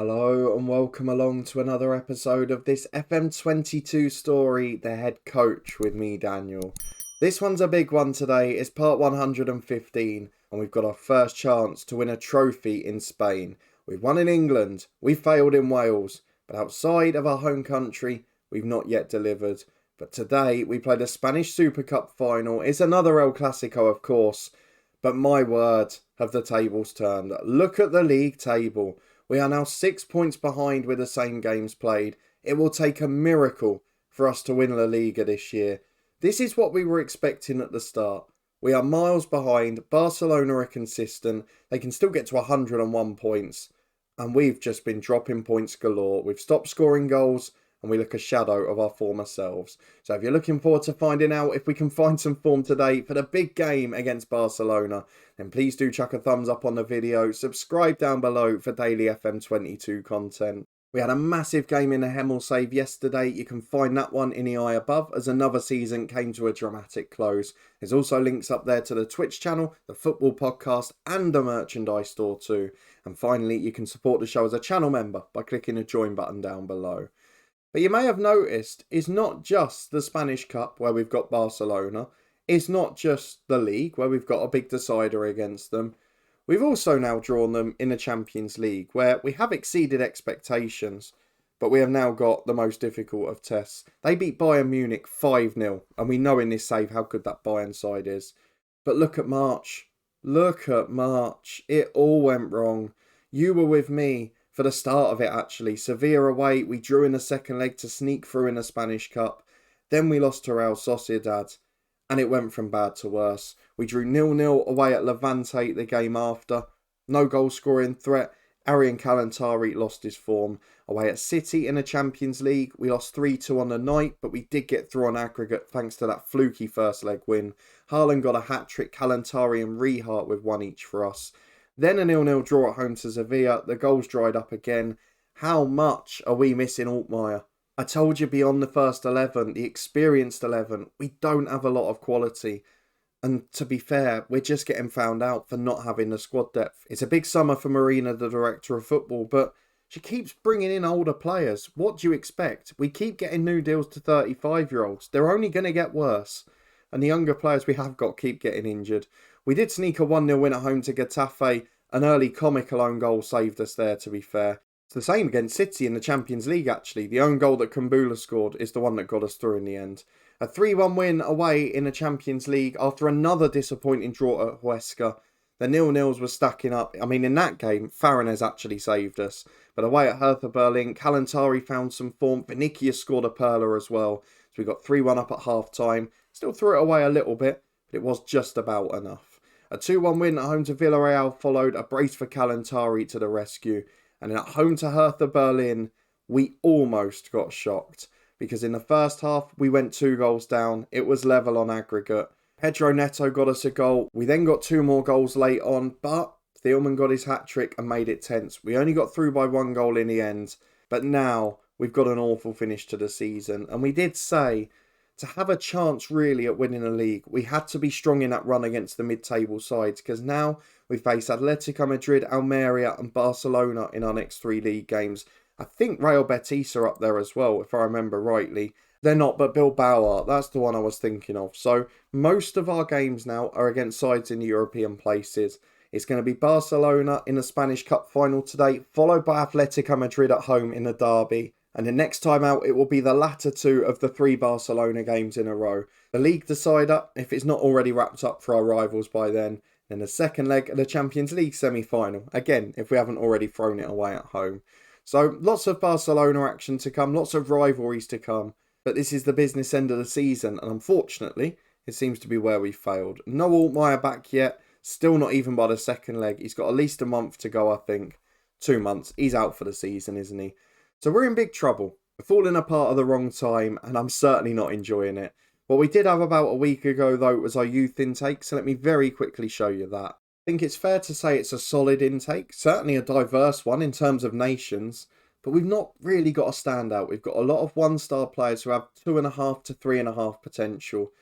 Hello and welcome along to another episode of this FM22 story, The Head Coach, with me, Daniel. This one's a big one today. It's part 115 and we've got our first chance to win a trophy in Spain. We've won in England, we failed in Wales, but outside of our home country, we've not yet delivered. But today we played a Spanish Super Cup final. It's another El Clasico, of course, but my word, have the tables turned. Look at the league table. We are now 6 points behind with the same games played. It will take a miracle for us to win La Liga this year. This is what we were expecting at the start. We are miles behind. Barcelona are consistent. They can still get to 101 points. And we've just been dropping points galore. We've stopped scoring goals and we look a shadow of our former selves. So if you're looking forward to finding out if we can find some form today for the big game against Barcelona, then please do chuck a thumbs up on the video, subscribe down below for daily FM22 content. We had a massive game in the Hemel save yesterday. You can find that one in the eye above as another season came to a dramatic close. There's also links up there to the Twitch channel, the football podcast and the merchandise store too. And finally, you can support the show as a channel member by clicking the join button down below. But you may have noticed it's not just the Spanish Cup where we've got Barcelona. It's not just the league where we've got a big decider against them. We've also now drawn them in the Champions League where we have exceeded expectations, but we have now got the most difficult of tests. They beat Bayern Munich 5-0 and we know in this save how good that Bayern side is. But look at March. Look at March. It all went wrong. You were with me for the start of it actually. Sevilla away, we drew in the second leg to sneak through in the Spanish Cup. Then we lost to Real Sociedad and it went from bad to worse. We drew 0-0 away at Levante the game after. No goal scoring threat. Arian Kalantari lost his form. Away at City in the Champions League, we lost 3-2 on the night, but we did get through on aggregate thanks to that fluky first leg win. Haaland got a hat-trick, Kalantari and Rehart with one each for us. Then a 0-0 draw at home to Sevilla. The goals dried up again. How much are we missing Altmaier? I told you beyond the first 11, the experienced 11, we don't have a lot of quality. And to be fair, we're just getting found out for not having the squad depth. It's a big summer for Marina, the director of football, but she keeps bringing in older players. What do you expect? We keep getting new deals to 35-year-olds. They're only going to get worse. And the younger players we have got keep getting injured. We did sneak a 1-0 win at home to Getafe. An early comical own goal saved us there, to be fair. It's the same against City in the Champions League, actually. The own goal that Kumbula scored is the one that got us through in the end. A 3-1 win away in the Champions League after another disappointing draw at Huesca. The 0-0s were stacking up. I mean, in that game, Farines actually saved us. But away at Hertha Berlin, Kalantari found some form. Vinicius scored a perler as well. So we got 3-1 up at half-time. Still threw it away a little bit, but it was just about enough. A 2-1 win at home to Villarreal followed a brace for Kalantari to the rescue. And then at home to Hertha Berlin, we almost got shocked. Because in the first half, we went 2 goals down. It was level on aggregate. Pedro Neto got us a goal. We then got 2 more goals late on, but Thielman got his hat-trick and made it tense. We only got through by 1 goal in the end. But now, we've got an awful finish to the season. And we did say, to have a chance really at winning a league, we had to be strong in that run against the mid-table sides. Because now, we face Atletico Madrid, Almeria and Barcelona in our next 3 league games. I think Real Betis are up there as well, if I remember rightly. They're not, but Bilbao are. That's the one I was thinking of. So most of our games now are against sides in the European places. It's going to be Barcelona in the Spanish Cup final today, followed by Atletico Madrid at home in the derby. And the next time out, it will be the latter 2 of the 3 Barcelona games in a row. The league decider, if it's not already wrapped up for our rivals by then the second leg of the Champions League semi-final. Again, if we haven't already thrown it away at home. So lots of Barcelona action to come, lots of rivalries to come. But this is the business end of the season, and unfortunately, it seems to be where we failed. No Altmaier back yet, still not even by the second leg. He's got at least a month to go, I think. 2 months. He's out for the season, isn't he? So we're in big trouble. We're falling apart at the wrong time, and I'm certainly not enjoying it. What we did have about a week ago, though, was our youth intake, so let me very quickly show you that. I think it's fair to say it's a solid intake, certainly a diverse one in terms of nations, but we've not really got a standout. We've got a lot of 1-star players who have 2.5 to 3.5 potential,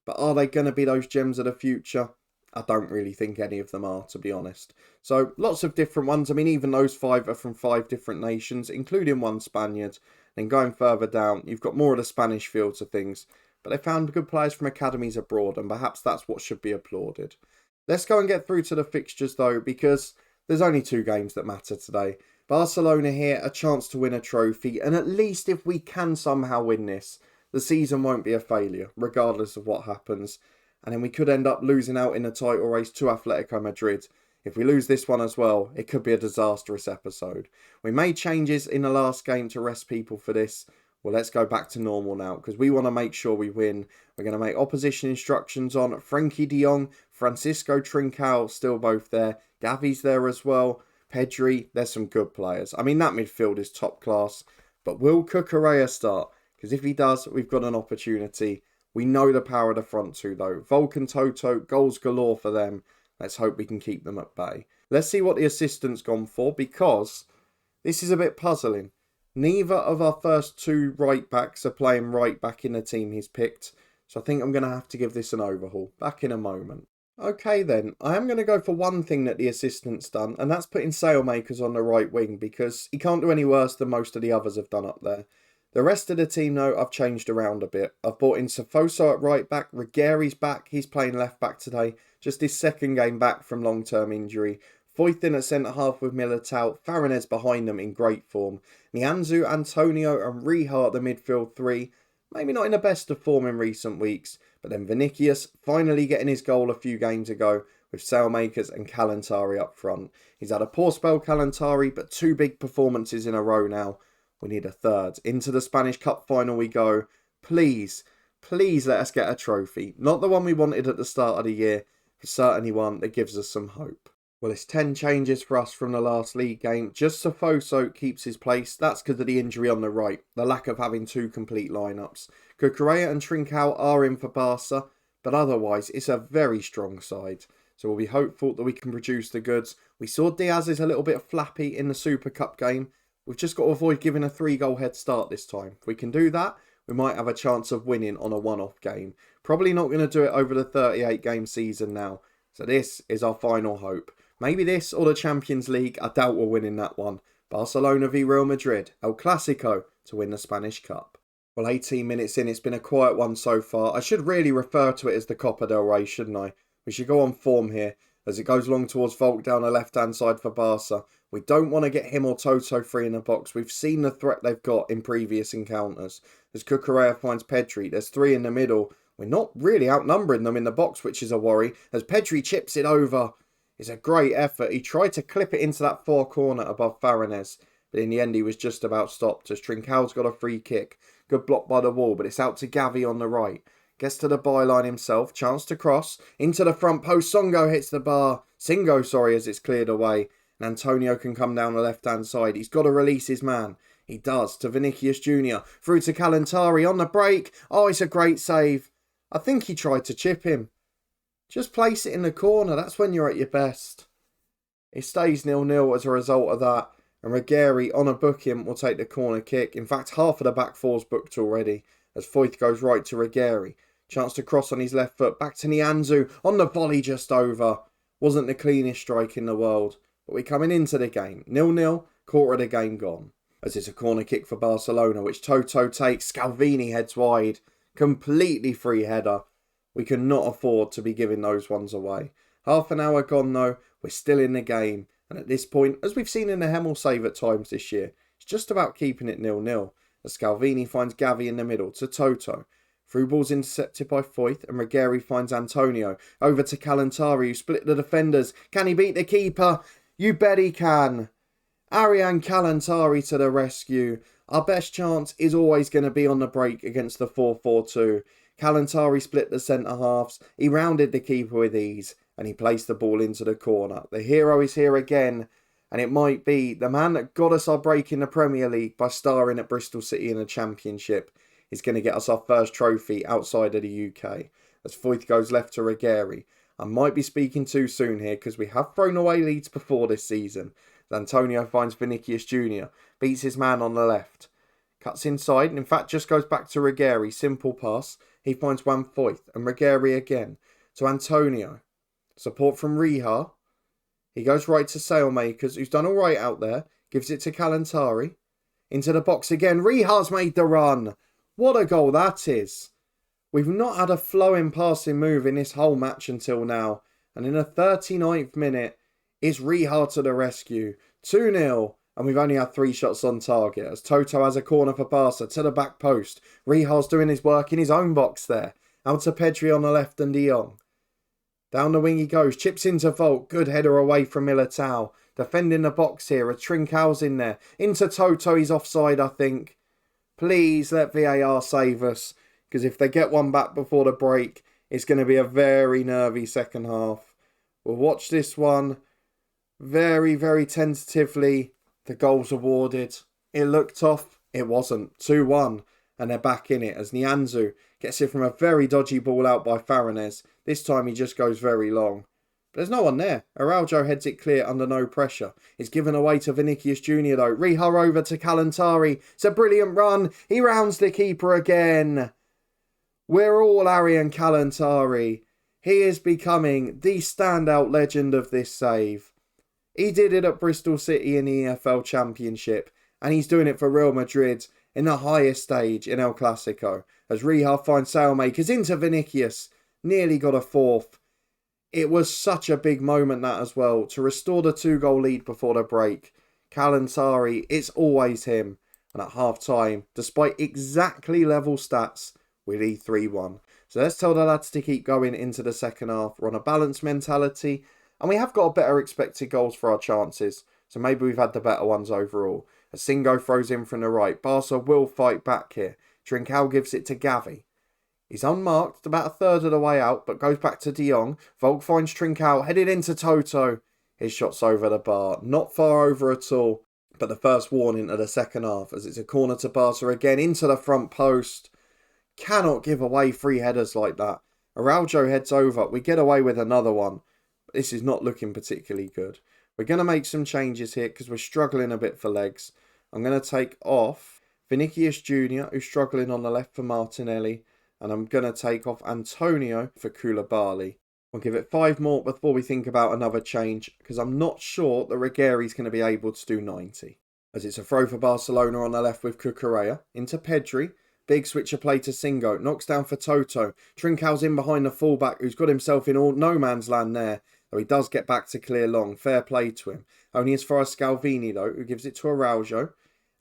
but are they going to be those gems of the future? I don't really think any of them are, to be honest. So lots of different ones. I mean, even those 5 are from 5 different nations, including 1 Spaniard. Then going further down, you've got more of the Spanish feel to things. But they found good players from academies abroad, and perhaps that's what should be applauded. Let's go and get through to the fixtures, though, because there's only 2 games that matter today. Barcelona here, a chance to win a trophy, and at least if we can somehow win this, the season won't be a failure, regardless of what happens. And then we could end up losing out in the title race to Atletico Madrid. If we lose this one as well, it could be a disastrous episode. We made changes in the last game to rest people for this. Well, let's go back to normal now, because we want to make sure we win. We're going to make opposition instructions on Frenkie de Jong, Francisco Trincao, still both there. Gavi's there as well. Pedri, there's some good players. I mean, that midfield is top class. But will Cucurella start? Because if he does, we've got an opportunity. We know the power of the front 2, though. Volk and Toto, goals galore for them. Let's hope we can keep them at bay. Let's see what the assistant's gone for, because this is a bit puzzling. Neither of our first 2 right-backs are playing right-back in the team he's picked. So I think I'm going to have to give this an overhaul. Back in a moment. Okay then, I am going to go for one thing that the assistant's done, and that's putting Sailmakers on the right wing, because he can't do any worse than most of the others have done up there. The rest of the team, though, I've changed around a bit. I've brought in Sofoso at right back. Ruggieri's back. He's playing left back today. Just his second game back from long-term injury. Foyth in at centre-half with Militao. Farinez behind them in great form. Nianzou, Antonio and Rihart the midfield 3. Maybe not in the best of form in recent weeks. But then Vinicius finally getting his goal a few games ago with Sailmakers and Kalantari up front. He's had a poor spell, Kalantari, but 2 big performances in a row now. We need a third. Into the Spanish Cup final we go. Please, please let us get a trophy. Not the one we wanted at the start of the year, but certainly one that gives us some hope. Well, it's 10 changes for us from the last league game. Just Sofoso keeps his place. That's because of the injury on the right. The lack of having 2 complete lineups. Cucurella and Trincao are in for Barca, but otherwise it's a very strong side. So we'll be hopeful that we can produce the goods. We saw Diaz is a little bit flappy in the Super Cup game. We've just got to avoid giving a 3-goal head start this time. If we can do that, we might have a chance of winning on a one-off game. Probably not going to do it over the 38-game season now. So this is our final hope. Maybe this or the Champions League. I doubt we're winning that one. Barcelona v Real Madrid. El Clasico to win the Spanish Cup. Well, 18 minutes in, it's been a quiet one so far. I should really refer to it as the Copa del Rey, shouldn't I? We should go on form here as it goes long towards Volk down the left-hand side for Barca. We don't want to get him or Toto free in the box. We've seen the threat they've got in previous encounters. As Cucurella finds Pedri, there's 3 in the middle. We're not really outnumbering them in the box, which is a worry. As Pedri chips it over, it's a great effort. He tried to clip it into that far corner above Farinez, but in the end he was just about stopped as Trincao's got a free kick. Good block by the wall, but it's out to Gavi on the right. Gets to the byline himself. Chance to cross. Into the front post. Singo hits the bar. As it's cleared away. And Antonio can come down the left-hand side. He's got to release his man. He does. To Vinicius Jr. Through to Kalantari on the break. Oh, it's a great save. I think he tried to chip him. Just place it in the corner. That's when you're at your best. It stays 0-0 as a result of that. And Ruggieri on a booking will take the corner kick. In fact, half of the back four's booked already. As Foyth goes right to Ruggieri. Chance to cross on his left foot. Back to Nianzou. On the volley just over. Wasn't the cleanest strike in the world. But we're coming into the game. 0-0. Quarter of the game gone. As it's a corner kick for Barcelona. Which Toto takes. Scalvini heads wide. Completely free header. We cannot afford to be giving those ones away. Half an hour gone though. We're still in the game. And at this point, as we've seen in the Hemel save at times this year, it's just about keeping it 0-0. As Scalvini finds Gavi in the middle to Toto. Through ball's intercepted by Foyth and Ruggieri finds Antonio. Over to Kalantari who split the defenders. Can he beat the keeper? You bet he can. Arian Kalantari to the rescue. Our best chance is always going to be on the break against the 4-4-2. Kalantari split the centre halves. He rounded the keeper with ease. And he placed the ball into the corner. The hero is here again. And it might be the man that got us our break in the Premier League by starring at Bristol City in the Championship is going to get us our first trophy outside of the UK. As Foyth goes left to Ruggieri. I might be speaking too soon here because we have thrown away leads before this season. As Antonio finds Vinicius Jr. Beats his man on the left. Cuts inside and in fact just goes back to Ruggieri. Simple pass. He finds Juan Foyth and Ruggieri again. To Antonio. Support from Riha. He goes right to Sailmakers, who's done all right out there. Gives it to Kalantari. Into the box again. Riha's made the run. What a goal that is. We've not had a flowing passing move in this whole match until now. And in the 39th minute, it's Riha to the rescue. 2-0. And we've only had 3 shots on target as Toto has a corner for Barca to the back post. Riha's doing his work in his own box there. Out to Pedri on the left and De Jong. Down the wing he goes. Chips into Volt. Good header away from Militao. Defending the box here. A Trincão's in there. Into Toto. He's offside, I think. Please let VAR save us. Because if they get one back before the break, it's going to be a very nervy second half. We'll watch this one very, very tentatively. The goal's awarded. It looked off. It wasn't. 2-1. And they're back in it as Nianzou gets it from a very dodgy ball out by Faranes. This time he just goes very long. But there's no one there. Araujo heads it clear under no pressure. It's given away to Vinicius Jr. though. Riha over to Kalantari. It's a brilliant run. He rounds the keeper again. We're all Arian Kalantari. He is becoming the standout legend of this save. He did it at Bristol City in the EFL Championship, and he's doing it for Real Madrid in the highest stage in El Clasico. As Riha finds Sailmakers into Vinicius, nearly got a 4th. It was such a big moment that as well, to restore the 2-goal lead before the break. Kalantari, it's always him. And at half-time, despite exactly level stats, we lead 3-1. So let's tell the lads to keep going into the second half. We're on a balanced mentality. And we have got a better expected goals for our chances. So maybe we've had the better ones overall. As Singo throws in from the right. Barca will fight back here. Trincão gives it to Gavi. He's unmarked, about a third of the way out, but goes back to De Jong. Volk finds Trincão, headed into Toto. His shot's over the bar. Not far over at all. But the first warning of the second half, as it's a corner to Barca again, into the front post. Cannot give away 3 headers like that. Araujo heads over. We get away with another one. This is not looking particularly good. We're going to make some changes here because we're struggling a bit for legs. I'm going to take off Vinicius Jr., who's struggling on the left for Martinelli. And I'm going to take off Antonio for Koulibaly. We'll give it 5 more before we think about another change, because I'm not sure that Regueri's going to be able to do 90. As it's a throw for Barcelona on the left with Cucurella. Into Pedri. Big switch of play to Singo. Knocks down for Toto. Trincão's in behind the fullback, who's got himself in all no man's land there. Though he does get back to clear long. Fair play to him. Only as far as Scalvini though, who gives it to Araujo.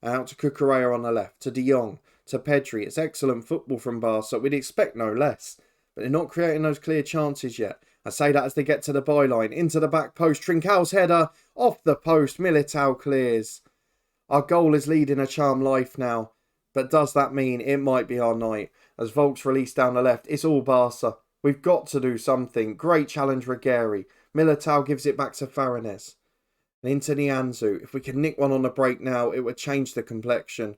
And out to Cucurella on the left. To De Jong. To Pedri. It's excellent football from Barca. We'd expect no less. But they're not creating those clear chances yet. I say that as they get to the byline. Into the back post. Trincão's header. Off the post. Militao clears. Our goal is leading a charmed life now. But does that mean it might be our night? As Volk's released down the left. It's all Barca. We've got to do something. Great challenge Regueri. Militao gives it back to Faranes. And into Nianzou. If we can nick one on the break now, it would change the complexion.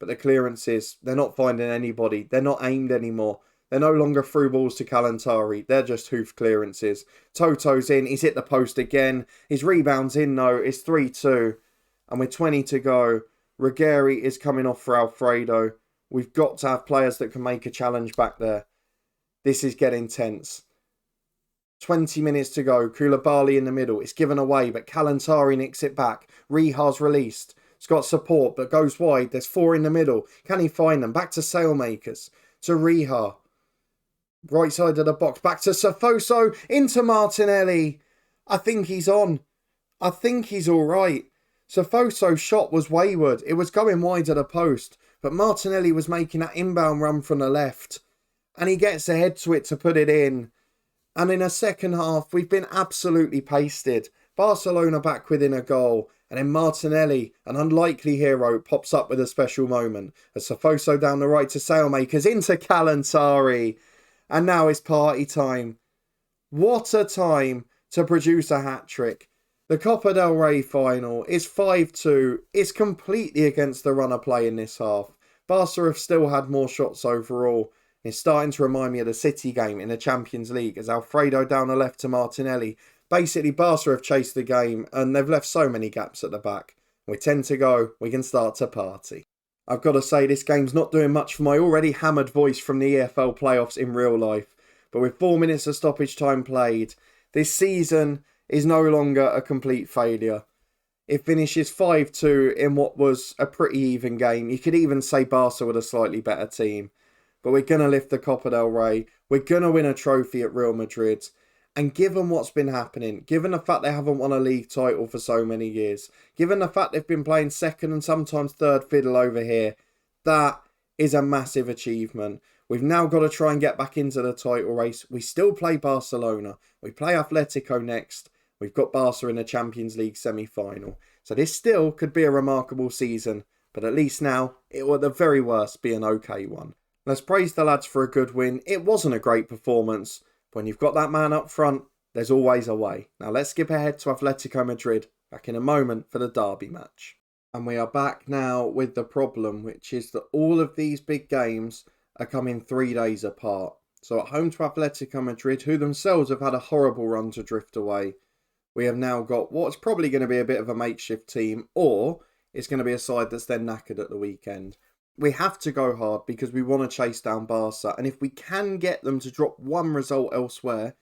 But the clearances, they're not finding anybody. They're not aimed anymore. They're no longer through balls to Kalantari. They're just hoof clearances. Toto's in. He's hit the post again. His rebound's in though. It's 3-2. And with 20 to go, Regueri is coming off for Alfredo. We've got to have players that can make a challenge back there. This is getting tense. 20 minutes to go. Koulibaly in the middle. It's given away, but Kalantari nicks it back. Riha's released. It's got support, but goes wide. There's 4 in the middle. Can he find them? Back to Sailmakers. To Riha. Right side of the box. Back to Safoso. Into Martinelli. I think he's on. I think he's all right. Safoso's shot was wayward. It was going wide of the post. But Martinelli was making that inbound run from the left. And he gets ahead to it to put it in. And in a second half, we've been absolutely pasted. Barcelona back within a goal. And then Martinelli, an unlikely hero, pops up with a special moment. As Safoso down the right to Sailmakers, into Kalantari. And now it's party time. What a time to produce a hat-trick. The Copa del Rey final is 5-2. It's completely against the run of play in this half. Barca have still had more shots overall. It's starting to remind me of the City game in the Champions League as Alfredo down the left to Martinelli. Basically, Barca have chased the game and they've left so many gaps at the back. With 10 to go, we can start to party. I've got to say, this game's not doing much for my already hammered voice from the EFL playoffs in real life. But with 4 minutes of stoppage time played, This season is no longer a complete failure. It finishes 5-2 in what was a pretty even game. You could even say Barca were a slightly better team. But we're going to lift the Copa del Rey. We're going to win a trophy at Real Madrid. And given what's been happening, given the fact they haven't won a league title for so many years, given the fact they've been playing second and sometimes third fiddle over here, that is a massive achievement. We've now got to try and get back into the title race. We still play Barcelona. We play Atletico next. We've got Barca in the Champions League semi-final. So this still could be a remarkable season. But at least now, it will at the very worst be an okay one. Let's praise the lads for a good win. It wasn't a great performance. But when you've got that man up front, there's always a way. Now let's skip ahead to Atletico Madrid. Back in a moment for the derby match. And we are back now with the problem, which is that all of these big games are coming 3 days apart. So at home to Atletico Madrid, who themselves have had a horrible run to drift away, we have now got what's probably going to be a bit of a makeshift team, or it's going to be a side that's then knackered at the weekend. We have to go hard because we want to chase down Barca, and if we can get them to drop one result elsewhere,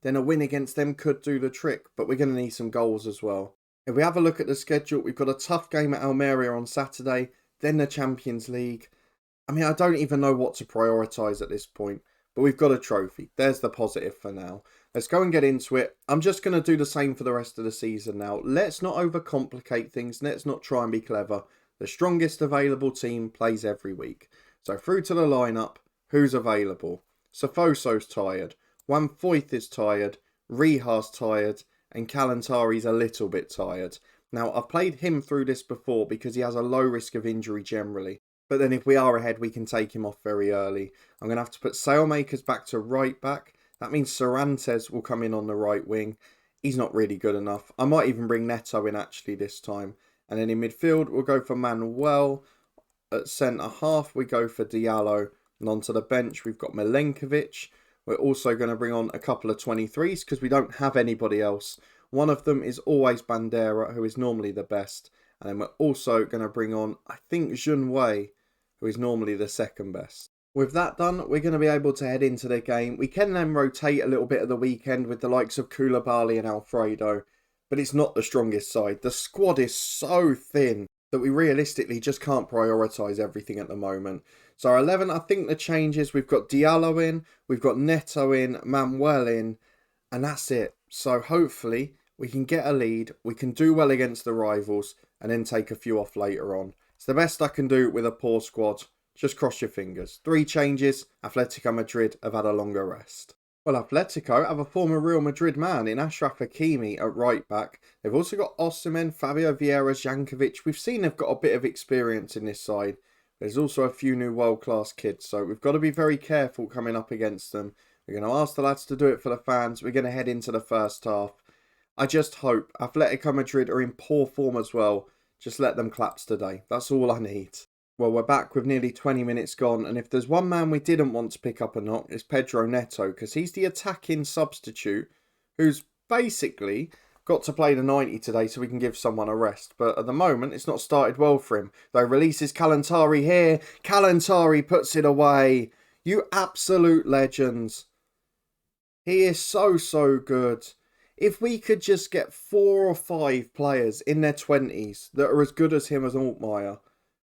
then a win against them could do the trick, but we're going to need some goals as well. If we have a look at the schedule, we've got a tough game at Almeria on Saturday, then the Champions League. I mean, I don't even know what to prioritise at this point, but we've got a trophy. There's the positive for now. Let's go and get into it. I'm just going to do the same for the rest of the season now. Let's not overcomplicate things. Let's not try and be clever. The strongest available team plays every week. So through to the lineup, who's available? Sofoso's tired. Juan Foyth is tired. Riha's tired. And Kalantari's a little bit tired. Now, I've played him through this before because he has a low risk of injury generally. But then if we are ahead, we can take him off very early. I'm going to have to put Sailmakers back to right back. That means Cervantes will come in on the right wing. He's not really good enough. I might even bring Neto in actually this time. And then in midfield, we'll go for Manuel. At centre-half, we go for Diallo. And onto the bench, we've got Milenkovic. We're also going to bring on a couple of 23s because we don't have anybody else. One of them is always Bandera, who is normally the best. And then we're also going to bring on, I think, Junwei, who is normally the second best. With that done, we're going to be able to head into the game. We can then rotate a little bit at the weekend with the likes of Koulibaly and Alfredo, but it's not the strongest side. The squad is so thin that we realistically just can't prioritise everything at the moment. So our 11, I think the changes, we've got Diallo in, we've got Neto in, Manuel in, and that's it. So hopefully we can get a lead, we can do well against the rivals, and then take a few off later on. It's the best I can do with a poor squad. Just cross your fingers. 3 changes. Atletico Madrid have had a longer rest. Well, Atletico have a former Real Madrid man in Achraf Hakimi at right back. They've also got Osimhen, Fabio Vieira, Jankovic. We've seen they've got a bit of experience in this side. There's also a few new world-class kids, so we've got to be very careful coming up against them. We're going to ask the lads to do it for the fans. We're going to head into the first half. I just hope Atletico Madrid are in poor form as well. Just let them collapse today. That's all I need. Well, we're back with nearly 20 minutes gone, and if there's one man we didn't want to pick up a knock, it's Pedro Neto, because he's the attacking substitute who's basically got to play the 90 today so we can give someone a rest. But at the moment, it's not started well for him. Though releases Kalantari here. Kalantari puts it away. You absolute legends. He is so good. If we could just get 4 or 5 players in their 20s that are as good as him as Altmaier,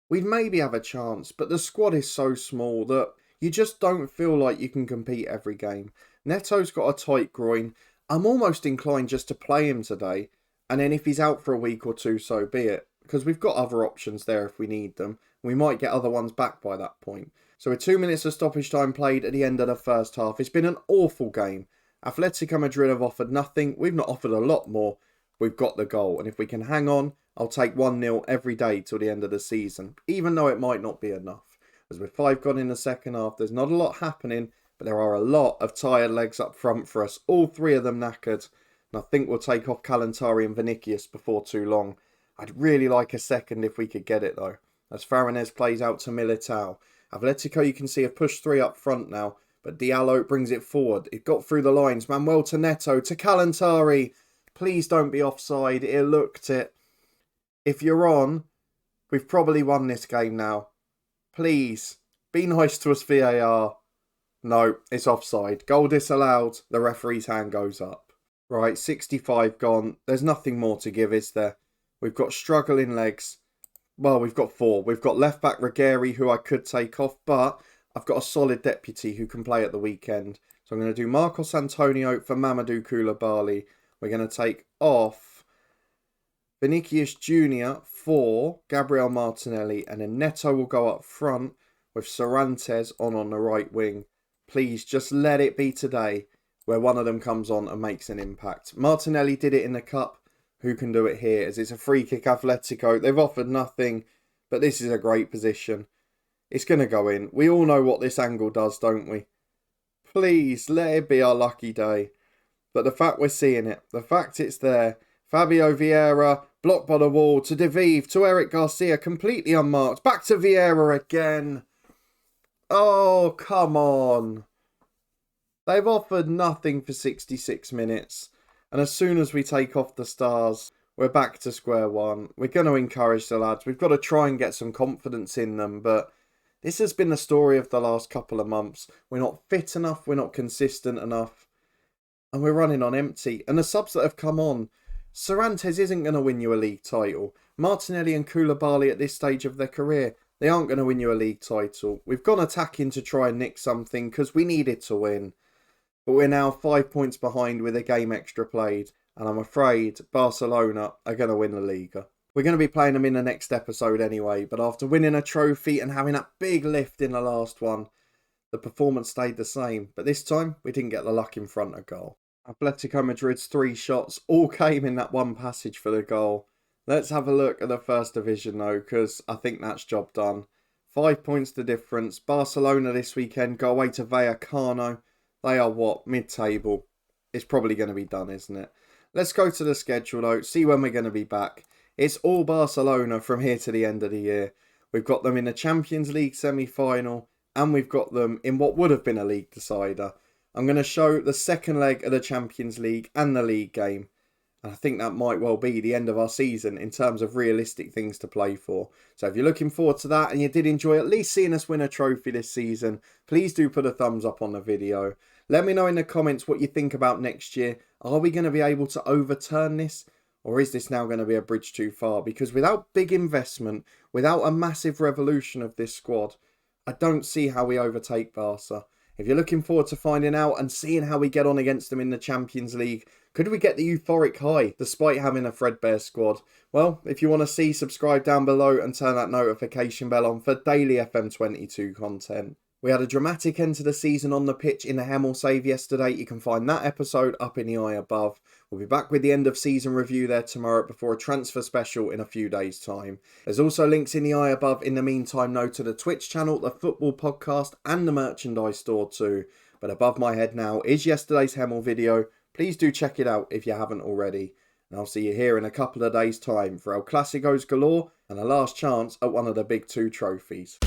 we'd maybe have a chance, but the squad is so small that you just don't feel like you can compete every game. Neto's got a tight groin. I'm almost inclined just to play him today, and then if he's out for a week or two, so be it, because we've got other options there if we need them. We might get other ones back by that point. So with 2 minutes of stoppage time played at the end of the first half, it's been an awful game. Atletico Madrid have offered nothing. We've not offered a lot more. We've got the goal, and if we can hang on, I'll take 1-0 every day till the end of the season, even though it might not be enough. As with 5 gone in the second half, there's not a lot happening, but there are a lot of tired legs up front for us, all 3 of them knackered. And I think we'll take off Kalantari and Vinicius before too long. I'd really like a second if we could get it though. As Faranes plays out to Militao. Atletico, you can see, have pushed 3 up front now, but Diallo brings it forward. It got through the lines. Manuel to Neto, to Kalantari. Please don't be offside. It looked it. If you're on, we've probably won this game now. Please, be nice to us, VAR. No, it's offside. Goal disallowed. The referee's hand goes up. Right, 65 gone. There's nothing more to give, is there? We've got struggling legs. Well, we've got 4. We've got left back Ruggieri, who I could take off, but I've got a solid deputy who can play at the weekend. So I'm going to do Marcos Antonio for Mamadou Koulibaly. We're going to take off Vinicius Jr. for Gabriel Martinelli, and then Neto will go up front with Cervantes on the right wing. Please, just let it be today where one of them comes on and makes an impact. Martinelli did it in the cup. Who can do it here? As it's a free kick, Atletico. They've offered nothing, but this is a great position. It's going to go in. We all know what this angle does, don't we? Please, let it be our lucky day. But the fact we're seeing it, the fact it's there. Fabio Vieira, blocked by the wall, to Devive, to Eric Garcia, completely unmarked. Back to Vieira again. Oh, come on. They've offered nothing for 66 minutes. And as soon as we take off the stars, we're back to square one. We're going to encourage the lads. We've got to try and get some confidence in them. But this has been the story of the last couple of months. We're not fit enough. We're not consistent enough. And we're running on empty. And the subs that have come on, Cervantes isn't going to win you a league title. Martinelli and Koulibaly at this stage of their career, they aren't going to win you a league title. We've gone attacking to try and nick something because we needed to win. But we're now 5 points behind with a game extra played. And I'm afraid Barcelona are going to win the Liga. We're going to be playing them in the next episode anyway. But after winning a trophy and having that big lift in the last one, the performance stayed the same. But this time, we didn't get the luck in front of goal. Atletico Madrid's 3 shots all came in that one passage for the goal. Let's have a look at the first division though, because I think that's job done. 5 points the difference. Barcelona this weekend go away to Vallecano. They are what? Mid-table. It's probably going to be done, isn't it? Let's go to the schedule though, see when we're going to be back. It's all Barcelona from here to the end of the year. We've got them in the Champions League semi-final, and we've got them in what would have been a league decider. I'm going to show the second leg of the Champions League and the league game. And I think that might well be the end of our season in terms of realistic things to play for. So if you're looking forward to that and you did enjoy at least seeing us win a trophy this season, please do put a thumbs up on the video. Let me know in the comments what you think about next year. Are we going to be able to overturn this? Or is this now going to be a bridge too far? Because without big investment, without a massive revolution of this squad, I don't see how we overtake Barca. If you're looking forward to finding out and seeing how we get on against them in the Champions League, could we get the euphoric high despite having a threadbare squad? Well, if you want to see, subscribe down below and turn that notification bell on for daily FM22 content. We had a dramatic end to the season on the pitch in the Hemel save yesterday. You can find that episode up in the eye above. We'll be back with the end of season review there tomorrow before a transfer special in a few days' time. There's also links in the eye above in the meantime though to the Twitch channel, the football podcast and the merchandise store too. But above my head now is yesterday's Hemel video. Please do check it out if you haven't already. And I'll see you here in a couple of days' time for El Clásicos galore and a last chance at one of the big 2 trophies.